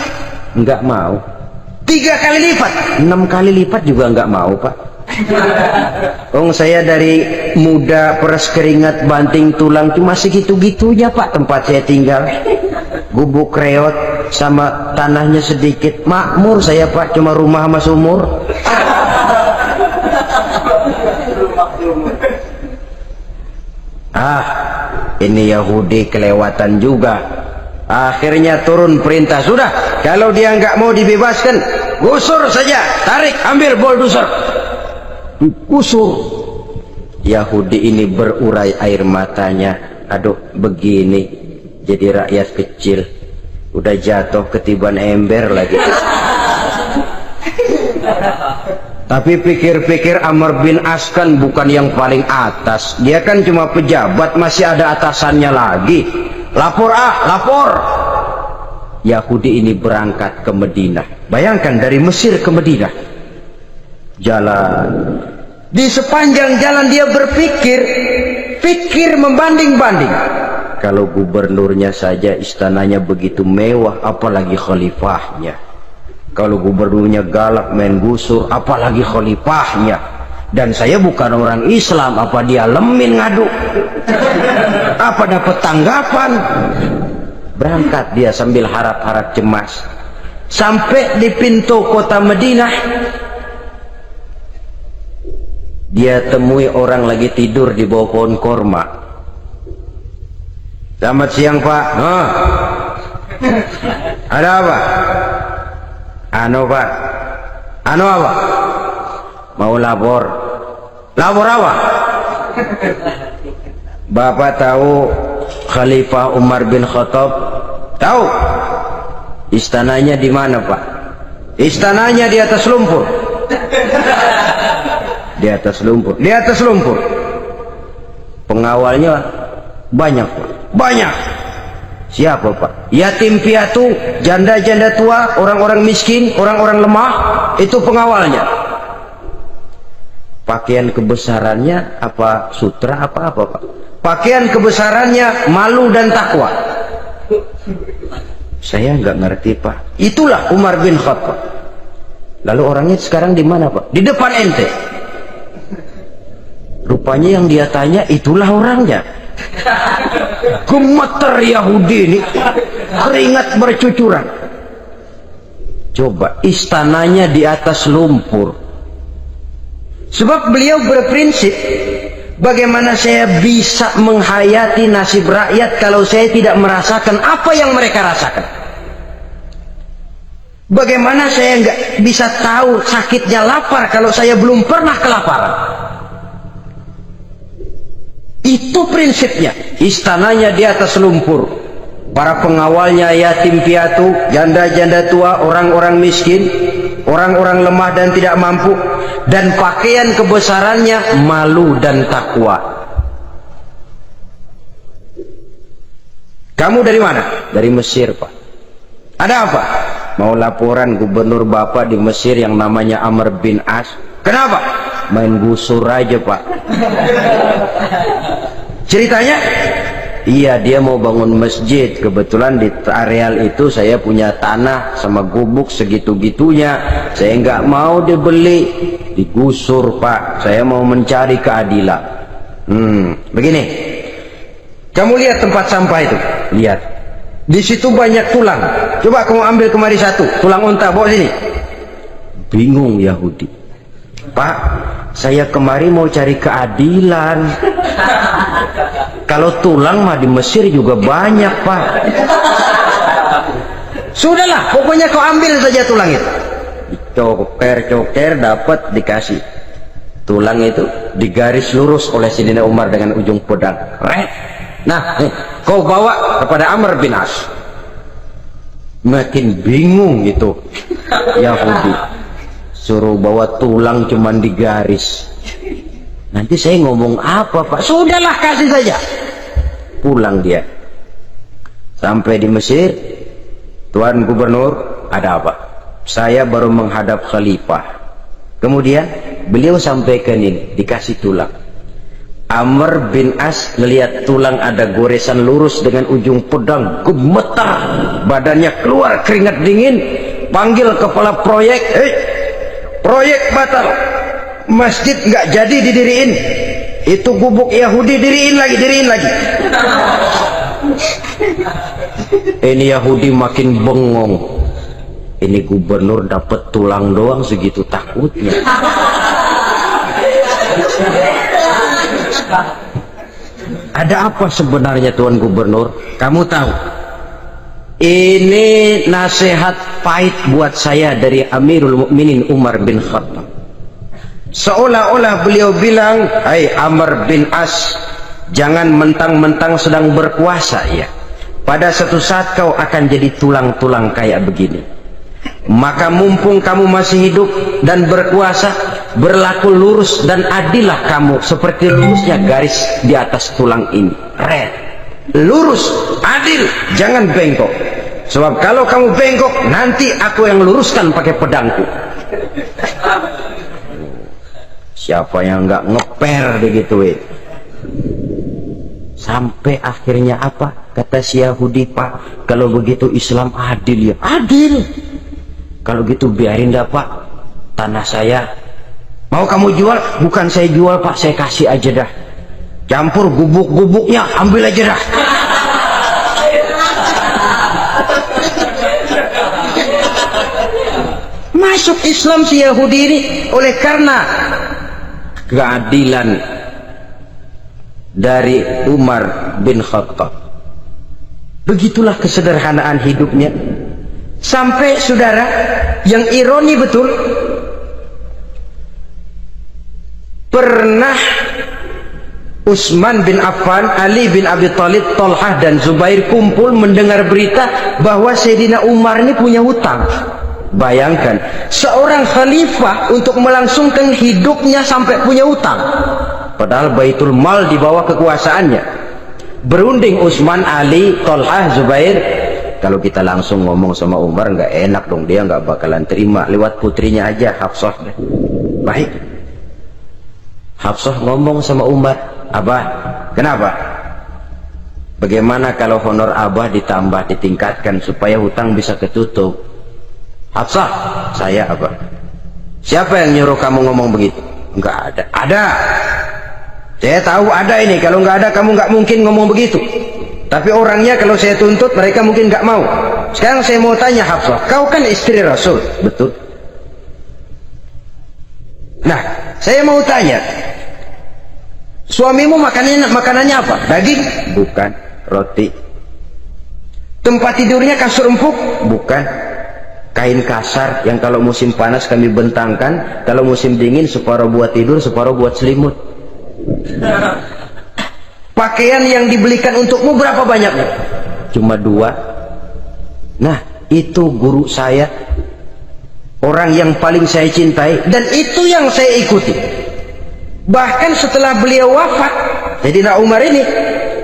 Speaker 1: Enggak mau. 3 kali lipat, 6 kali lipat juga enggak mau, Pak. Saya dari muda peres keringat banting tulang cuma segitu-gitunya, Pak, tempat saya tinggal. Gubuk reot sama tanahnya sedikit, makmur saya, Pak, cuma rumah sama sumur. Ini Yahudi kelewatan juga. Akhirnya turun perintah, sudah, kalau dia nggak mau dibebaskan, gusur saja, tarik, ambil bulldozer, gusur. Yahudi ini berurai air matanya. Aduh, begini jadi rakyat kecil, udah jatuh ketiban ember lagi. Tapi pikir-pikir Amr bin As kan bukan yang paling atas. Dia kan cuma pejabat, masih ada atasannya lagi. Lapor lapor. Yahudi ini berangkat ke Madinah. Bayangkan dari Mesir ke Madinah. Jalan. Di sepanjang jalan dia pikir membanding-banding. Kalau gubernurnya saja istananya begitu mewah, apalagi khalifahnya. Kalau gubernurnya galak main gusur, apalagi khalifahnya. Dan saya bukan orang Islam, apa dia lemin ngadu? Apa dapat tanggapan? Berangkat dia sambil harap-harap cemas. Sampai di pintu kota Madinah, dia temui orang lagi tidur di bawah pohon korma. Selamat siang Pak. Ada apa? Pak. Apa? Mau lapor. Lapor apa? Bapak tahu Khalifah Umar bin Khattab? Tahu? Istananya di mana Pak? Istananya di atas lumpur. Di atas lumpur. Di atas lumpur. Pengawalnya banyak Pak. Banyak. Siapa Pak? Yatim piatu, janda-janda tua, orang-orang miskin, orang-orang lemah, itu pengawalnya. Pakaian kebesarannya apa sutra apa Pak? Pakaian kebesarannya malu dan takwa. Saya nggak ngerti Pak. Itulah Umar bin Khattab. Lalu orangnya sekarang di mana Pak? Di depan ente. Rupanya yang dia tanya itulah orangnya. Gemeter Yahudi ini, keringat bercucuran. Coba, istananya di atas lumpur. Sebab beliau berprinsip, bagaimana saya bisa menghayati nasib rakyat kalau saya tidak merasakan apa yang mereka rasakan? Bagaimana saya nggak bisa tahu sakitnya lapar kalau saya belum pernah kelaparan? Itu prinsipnya. Istananya di atas lumpur. Para pengawalnya yatim piatu, janda-janda tua, orang-orang miskin, orang-orang lemah dan tidak mampu. Dan pakaian kebesarannya malu dan takwa. Kamu dari mana? Dari Mesir Pak. Ada apa? Mau laporan gubernur Bapak di Mesir yang namanya Amr bin As. Kenapa? Main gusur aja Pak. Ceritanya, iya dia mau bangun masjid. Kebetulan di areal itu saya punya tanah sama gubuk segitu-gitunya. Saya nggak mau dibeli, digusur Pak. Saya mau mencari keadilan. Begini, kamu lihat tempat sampah itu. Lihat, di situ banyak tulang. Coba kamu ambil kemari satu, tulang unta, bawa sini. Bingung Yahudi. Pak, saya kemari mau cari keadilan. Kalau tulang mah di Mesir juga banyak Pak. Sudahlah, pokoknya kau ambil saja tulang itu. Coker dapat dikasih. Tulang itu digaris lurus oleh Sayyidina Umar dengan ujung pedang. Nah, kau bawa kepada Amr bin As. Makin bingung itu Yahudi. Suruh bawa tulang cuman digaris. Nanti saya ngomong apa Pak? Sudahlah, kasih saja. Pulang dia. Sampai di Mesir, Tuan Gubernur, ada apa? Saya baru menghadap Khalifah. Kemudian beliau sampaikan ini, dikasih tulang. Amr bin As melihat tulang ada goresan lurus dengan ujung pedang, gemetar, badannya keluar keringat dingin, panggil kepala proyek, proyek batal. Masjid nggak jadi didiriin. Itu gubuk Yahudi diriin lagi. Ini Yahudi makin bengong. Ini gubernur dapat tulang doang segitu takutnya. Ada apa sebenarnya Tuan Gubernur? Kamu tahu? Ini nasihat pahit buat saya dari Amirul Mukminin Umar bin Khattab. Seolah-olah beliau bilang, hai Amr bin As, jangan mentang-mentang sedang berkuasa ya. Pada suatu saat kau akan jadi tulang-tulang kayak begini. Maka mumpung kamu masih hidup dan berkuasa, berlaku lurus dan adillah kamu seperti lurusnya garis di atas tulang ini. Red, lurus, adil, jangan bengkok. Sebab kalau kamu bengkok, nanti aku yang luruskan pakai pedangku. Siapa yang nggak ngeper digituin? Sampai akhirnya apa? Kata si Yahudi, Pak, kalau begitu Islam adil ya? Adil. Kalau gitu biarin dah, Pak, tanah saya. Mau kamu jual? Bukan saya jual, Pak, saya kasih aja dah. Campur gubuk-gubuknya, ambil aja dah. Masuk Islam si Yahudi ini oleh karena keadilan dari Umar bin Khattab. Begitulah kesederhanaan hidupnya. Sampai saudara, yang ironi betul, pernah Utsman bin Affan, Ali bin Abi Thalib, Thalhah dan Zubair kumpul mendengar berita bahwa Sayyidina Umar ini punya hutang. Bayangkan, seorang khalifah untuk melangsungkan hidupnya sampai punya hutang. Padahal Baitul Mal di bawah kekuasaannya. Berunding Utsman, Ali, Thalhah, Zubair. Kalau kita langsung ngomong sama Umar nggak enak dong, dia nggak bakalan terima. Lewat putrinya aja, Hafsah. Baik, Hafsah ngomong sama Umar, Abah, kenapa? Bagaimana kalau honor Abah ditambah, ditingkatkan supaya hutang bisa ketutup? Hafsah, saya Abah. Siapa yang nyuruh kamu ngomong begitu? Nggak ada. Ada. Saya tahu ada ini. Kalau nggak ada, kamu nggak mungkin ngomong begitu. Tapi orangnya kalau saya tuntut, mereka mungkin nggak mau. Sekarang saya mau tanya Hafsah, kau kan istri Rasul, betul? Nah, saya mau tanya, suamimu makanannya apa? Daging? Bukan. Roti. Tempat tidurnya kasur empuk? Bukan. Kain kasar yang kalau musim panas kami bentangkan, kalau musim dingin separuh buat tidur, separuh buat selimut. Pakaian yang dibelikan untukmu berapa banyaknya? Cuma 2. Nah, itu guru saya, orang yang paling saya cintai, dan itu yang saya ikuti. Bahkan setelah beliau wafat, Sayyidina Umar ini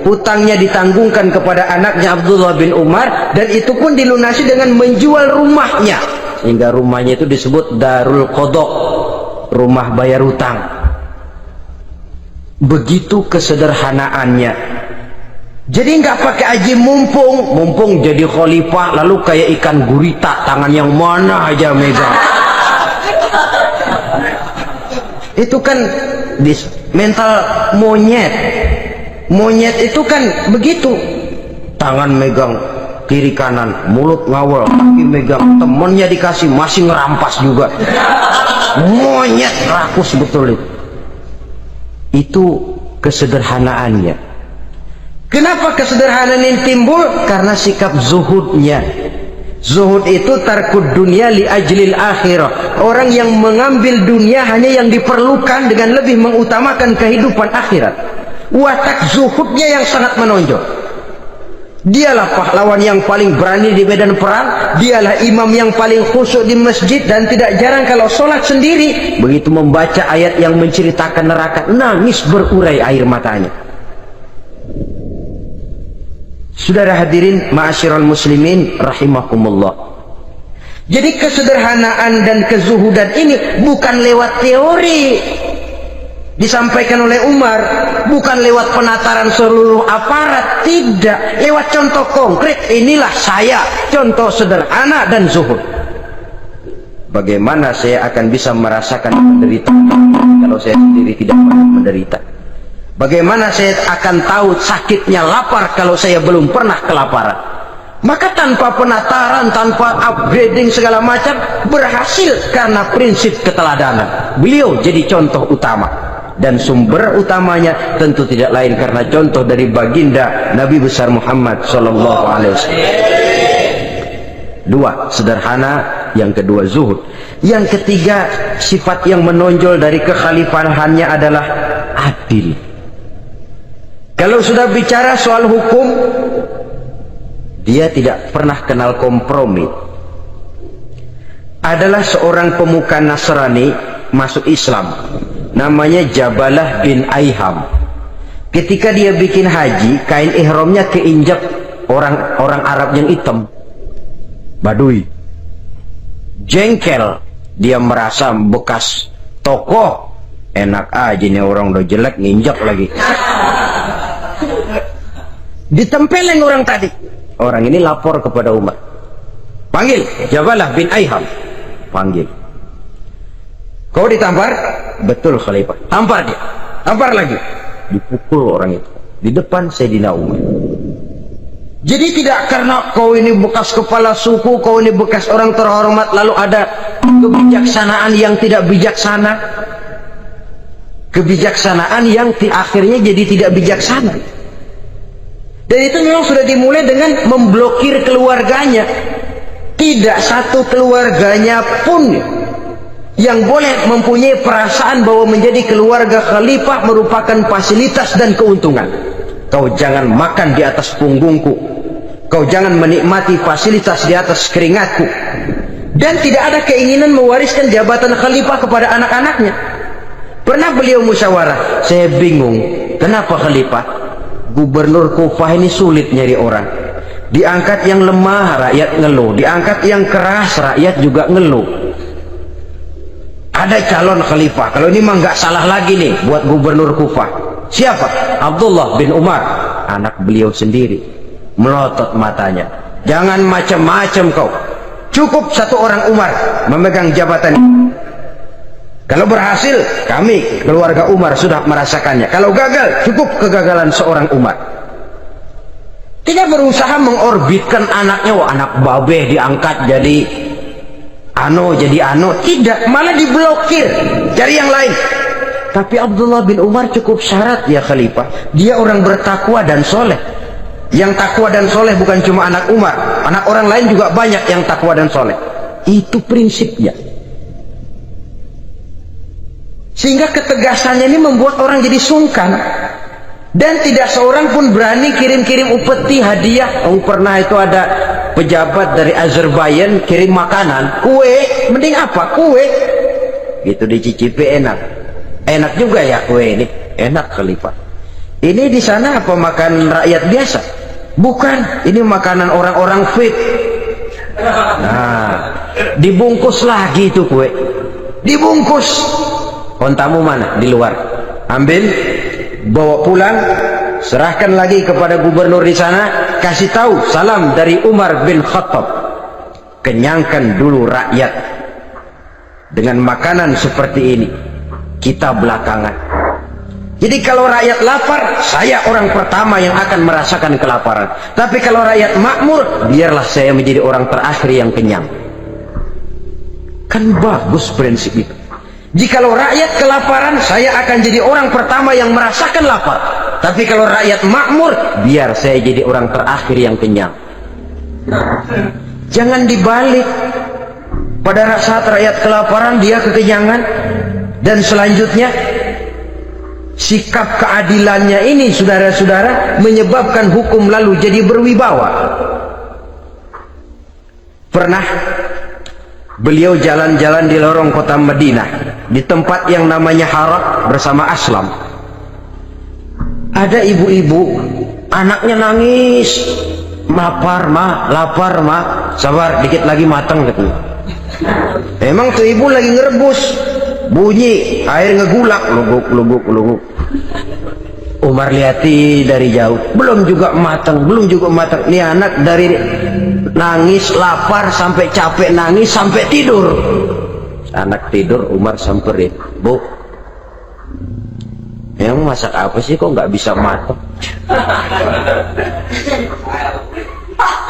Speaker 1: hutangnya ditanggungkan kepada anaknya Abdullah bin Umar, dan itu pun dilunasi dengan menjual rumahnya, sehingga rumahnya itu disebut Darul Qadha, rumah bayar hutang. Begitu kesederhanaannya. Jadi nggak pakai aji mumpung jadi khalifah lalu kayak ikan gurita, tangan yang mana aja megang. Itu kan mental monyet. Monyet itu kan begitu, tangan megang kiri kanan, mulut ngawal, kaki megang, temennya dikasih masih ngerampas juga. Monyet rakus betul itu. Itu kesederhanaannya. Kenapa kesederhanaan ini timbul? Karena sikap zuhudnya. Zuhud itu tarkud dunia li ajlil akhirah. Orang yang mengambil dunia hanya yang diperlukan dengan lebih mengutamakan kehidupan akhirat. Watak zuhudnya yang sangat menonjol. Dialah pahlawan yang paling berani di medan perang. Dialah imam yang paling khusyuk di masjid, dan tidak jarang kalau sholat sendiri, begitu membaca ayat yang menceritakan neraka, nangis berurai air matanya. Saudara hadirin ma'asyiral muslimin rahimakumullah. Jadi kesederhanaan dan kezuhudan ini bukan lewat teori disampaikan oleh Umar, bukan lewat penataran seluruh aparat, tidak, lewat contoh konkret. Inilah saya, contoh sederhana dan zuhud. Bagaimana saya akan bisa merasakan penderitaan kalau saya sendiri tidak pernah menderita? Bagaimana saya akan tahu sakitnya lapar kalau saya belum pernah kelaparan? Maka tanpa penataran, tanpa upgrading segala macam, berhasil karena prinsip keteladanan. Beliau jadi contoh utama. Dan sumber utamanya tentu tidak lain karena contoh dari baginda Nabi besar Muhammad sallallahu alaihi wasallam. 2, sederhana. Yang kedua, zuhud. Yang ketiga, sifat yang menonjol dari kekhalifahannya adalah adil. Kalau sudah bicara soal hukum, dia tidak pernah kenal kompromi. adalah seorang pemuka Nasrani masuk Islam, namanya Jabalah bin Aiham. Ketika dia bikin haji, kain ihramnya keinjak orang Arab yang hitam, Badui. Jengkel, dia merasa bekas tokoh, enak aja nih orang udah jelek nginjak lagi. Ditempeleng orang tadi. Orang ini lapor kepada Umar. Panggil Jabalah bin Aiham. Panggil. Kau ditampar? Betul Khalifah. Tampar dia. Tampar lagi. Dipukul orang itu di depan Sayyidina Umar. Jadi tidak karena kau ini bekas kepala suku, kau ini bekas orang terhormat, lalu ada kebijaksanaan yang tidak bijaksana, kebijaksanaan yang akhirnya jadi tidak bijaksana. Dan itu memang sudah dimulai dengan memblokir keluarganya. Tidak satu keluarganya pun yang boleh mempunyai perasaan bahwa menjadi keluarga khalifah merupakan fasilitas dan keuntungan. Kau jangan makan di atas punggungku, kau jangan menikmati fasilitas di atas keringatku. Dan tidak ada keinginan mewariskan jabatan khalifah kepada anak-anaknya. Pernah beliau musyawarah, saya bingung kenapa khalifah, gubernur Kufah ini sulit nyari orang. Diangkat yang lemah, rakyat ngeluh. Diangkat yang keras, rakyat juga ngeluh. Ada calon khalifah, kalau ini mah nggak salah lagi nih buat gubernur Kufah. Siapa? Abdullah bin Umar, anak beliau sendiri. Melotot matanya. Jangan macam-macam kau. Cukup satu orang Umar memegang jabatan. Kalau berhasil, kami keluarga Umar sudah merasakannya. Kalau gagal, cukup kegagalan seorang Umar. Tidak berusaha mengorbitkan anaknya, wah anak babeh diangkat jadi tidak, malah diblokir, cari yang lain. Tapi Abdullah bin Umar cukup syarat ya khalifah, dia orang bertakwa dan soleh. Yang takwa dan soleh bukan cuma anak Umar, anak orang lain juga banyak yang takwa dan soleh. Itu prinsipnya. Sehingga ketegasannya ini membuat orang jadi sungkan. Dan tidak seorang pun berani kirim-kirim upeti hadiah. Pernah itu ada pejabat dari Azerbaijan kirim makanan, kue, mending apa? Kue. Gitu dicicipi enak. Enak juga ya kue ini. Enak khalifah. Ini di sana apa makan rakyat biasa? Bukan, ini makanan orang-orang fit. Nah, dibungkus lagi itu kue. Dibungkus. Kontamu mana? Di luar. Ambil, bawa pulang, serahkan lagi kepada gubernur di sana, kasih tahu salam dari Umar bin Khattab. Kenyangkan dulu rakyat dengan makanan seperti ini. Kita belakangan. Jadi kalau rakyat lapar, saya orang pertama yang akan merasakan kelaparan. Tapi kalau rakyat makmur, biarlah saya menjadi orang terakhir yang kenyang. Kan bagus prinsip itu. Jikalau rakyat kelaparan, saya akan jadi orang pertama yang merasakan lapar. Tapi kalau rakyat makmur, biar saya jadi orang terakhir yang kenyang. Jangan dibalik. Pada saat rakyat kelaparan, dia kekenyangan. Dan selanjutnya, sikap keadilannya ini, saudara-saudara, menyebabkan hukum lalu jadi berwibawa. Pernah beliau jalan-jalan di lorong kota Madinah, di tempat yang namanya Harah bersama Aslam. Ada ibu-ibu, anaknya nangis, lapar ma, sabar dikit lagi matang katanya. Emang tuh ibu lagi ngerebus, bunyi air ngegulak, luguk. Umar lihati dari jauh, belum juga matang. Nih anak dari nangis lapar sampai capek nangis sampai tidur. Anak tidur, Umar samperin, Bu, yang masak apa sih kok nggak bisa matang?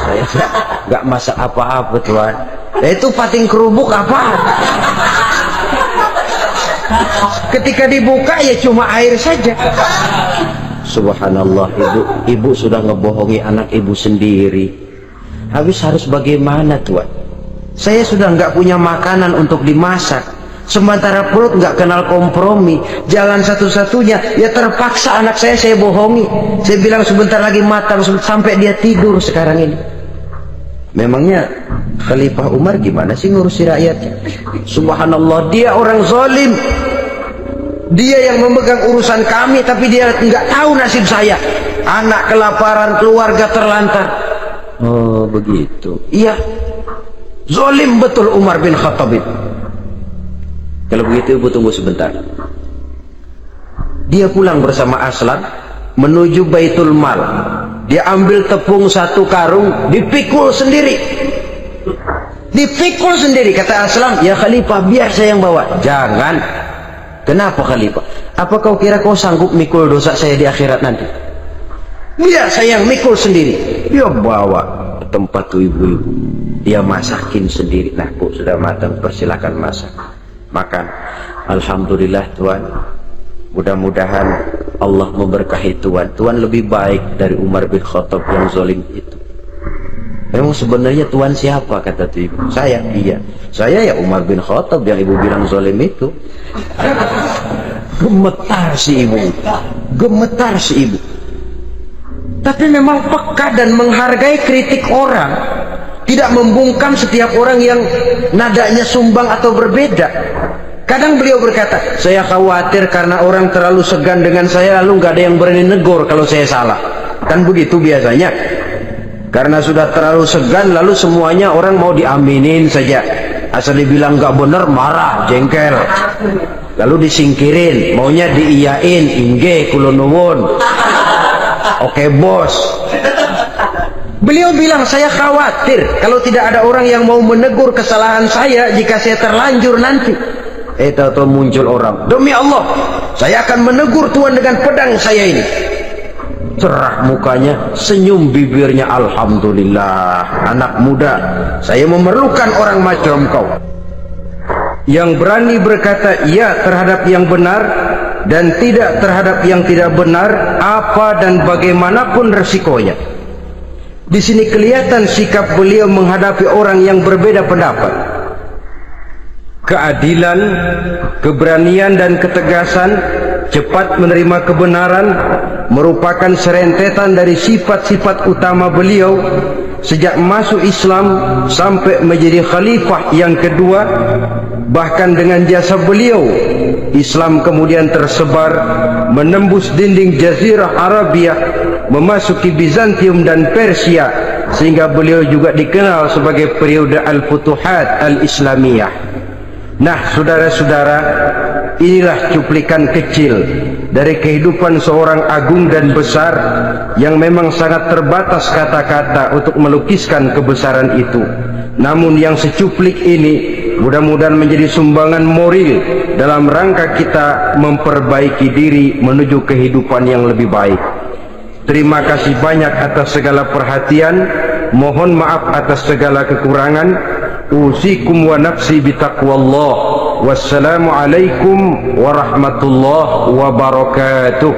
Speaker 1: Saya nggak masak apa-apa tuan. Itu pating kerubuk apa? Ketika dibuka ya cuma air saja. Subhanallah, ibu sudah ngebohongi anak ibu sendiri. Habis harus bagaimana tuan? Saya sudah nggak punya makanan untuk dimasak, sementara perut nggak kenal kompromi. Jalan satu-satunya ya terpaksa anak saya bohongi. Saya bilang sebentar lagi matang sampai dia tidur sekarang ini. Memangnya Khalifah Umar gimana sih ngurusi rakyatnya? Subhanallah, dia orang zalim. Dia yang memegang urusan kami, tapi dia nggak tahu nasib saya. Anak kelaparan, keluarga terlantar. Oh begitu. Iya, zalim betul Umar bin Khattab itu. Kalau begitu ibu tunggu sebentar. Dia pulang bersama Aslam menuju Baitul Mal. Dia ambil tepung 1 karung, dipikul sendiri. Dipikul sendiri. Kata Aslam, ya Khalifah, biar saya yang bawa. Jangan. Kenapa Khalifah? Apa kau kira kau sanggup mikul dosa saya di akhirat nanti? Biar saya yang mikul sendiri. Dia bawa ke tempat tuh ibu-ibu. Dia masakin sendiri. Nah bu, sudah matang, persilakan masak. Makan. Alhamdulillah Tuhan. Mudah-mudahan Allah memberkahi Tuhan. Tuhan lebih baik dari Umar bin Khattab yang zalim itu. Memang sebenarnya Tuhan siapa, kata tuh ibu? Saya. Iya, saya ya Umar bin Khattab yang ibu bilang zalim itu. Gemetar si ibu. Gemetar si ibu. Tapi memang peka dan menghargai kritik orang. Tidak membungkam setiap orang yang nadanya sumbang atau berbeda. Kadang beliau berkata, saya khawatir karena orang terlalu segan dengan saya, lalu nggak ada yang berani negor kalau saya salah. Kan begitu biasanya. Karena sudah terlalu segan, lalu semuanya orang mau diaminin saja. Asal dibilang nggak benar, marah, jengkel. Lalu disingkirin, maunya diiyain, ingge, kulonuwun. Oke bos. Beliau bilang, saya khawatir kalau tidak ada orang yang mau menegur kesalahan saya jika saya terlanjur nanti. Tahu-tahu muncul orang, demi Allah, saya akan menegur Tuhan dengan pedang saya ini. Cerah mukanya, senyum bibirnya, alhamdulillah, anak muda, saya memerlukan orang macam kau yang berani berkata iya terhadap yang benar dan tidak terhadap yang tidak benar, apa dan bagaimanapun resikonya. Di sini kelihatan sikap beliau menghadapi orang yang berbeda pendapat. Keadilan, keberanian dan ketegasan, cepat menerima kebenaran merupakan serentetan dari sifat-sifat utama beliau sejak masuk Islam sampai menjadi khalifah yang kedua. Bahkan dengan jasa beliau, Islam kemudian tersebar menembus dinding Jazirah Arabia, memasuki Bizantium dan Persia, sehingga beliau juga dikenal sebagai periode Al-Futuhat Al-Islamiyah. Nah saudara-saudara, inilah cuplikan kecil dari kehidupan seorang agung dan besar yang memang sangat terbatas kata-kata untuk melukiskan kebesaran itu. Namun yang secuplik ini mudah-mudahan menjadi sumbangan moral dalam rangka kita memperbaiki diri menuju kehidupan yang lebih baik. Terima kasih banyak atas segala perhatian. Mohon maaf atas segala kekurangan. Usikum wa nafsi bitaqwallah. Wassalamualaikum warahmatullahi wabarakatuh.